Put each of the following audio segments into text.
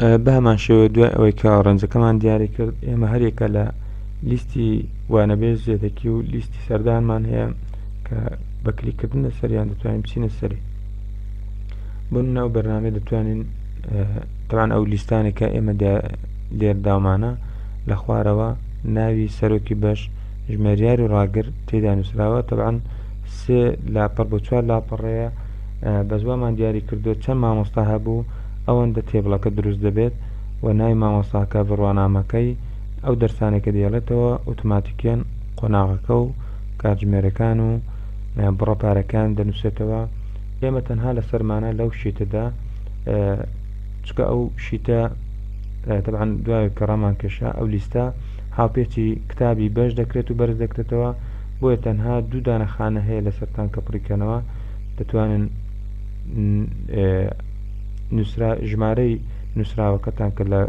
بەهەمان شێوە دوای ئەوەی کە ڕەنجەکەمان دیاری کرد ئێمە هەرێکە لە لیستی وانەبێژ زێدەکی و لیستی سەردانمان هەیە کە بە کلیککردن لەسەریان دەتوانین بچینە سەری بۆ ناو بەرنامە دەتوانین تەوان ئەو لیستانێکە ئێمە لێر داومانە لە خوارەوە ناوی سەرۆکی بەش ژمێریار و ڕاگر تێدا نووسراوە تەبعاً 3 لاپەڕ بۆ 4 لاپەڕەیە بە زووامان دیاری کردو چەند مامۆستا هەبوو ئەوەندە تێبڵەکە دروست دەبێت و ناوی مامۆستاکە بڕوانامەکەی ئەو دەرسانێکە دێڵێتەوە ئۆتۆماتیکیان قۆناغەکە و کاتژمێرەکان و بڕەپارەکان دەنووسێتەوە ئێمە تەنها لە سەرمانە لەو شیتەدا چکە ئەو شیتە تەبعاً دوای کە ڕامان کێشا ئەو لیستە هاوپێچی کتابی بەش دەکرێت و بەرز دەکرێتەوە بۆیە تەنها 2 دانەخانە هەیە لە سەرتان کە پڕیکەنەوە دەتوانن ژمارەی نووسراوەکەتان کە لە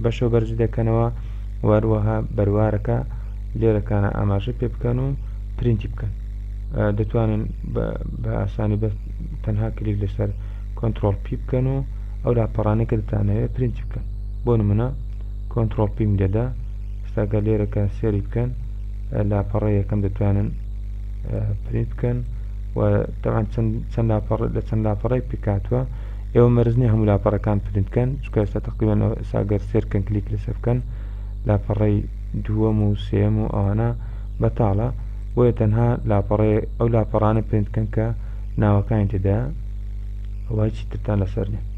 بەشەوە بەرزی دەکەنەوە وەروەها بەروارەکە لێرەکانە ئاماژە پێ بکەن و پرینتی بکەن دەتوانن بە ئاسانی بە تەنها کلیک لەسەر کۆنتڕۆڵ پی بکەن و ئەو لاپەڕانەی کە دەتانەوێت پرینتی بکەن بۆ نمونە کۆنتڕۆڵ پیم دەدا ئێستاگە لێرەکە سێری بکەن لاپەڕە یەکەم دەتوانن پرینت بکەن و تەوان چەند لاپەڕەی پێکاتوە ئێوە مەرزنی هەموو لاپەڕەکان پرینتکەن چکە ئێستا تقریبا ئێستاگەر سێرکەن کلیک لەسەر بکەن لاپەڕەی دووەم و سێم و ئەوانە بەتاڵە بۆیە تەنها ئەو لاپەڕانە پرینتکەن کە ناوەکانی تێدا ئەوە چی ترتان لەسەر نیە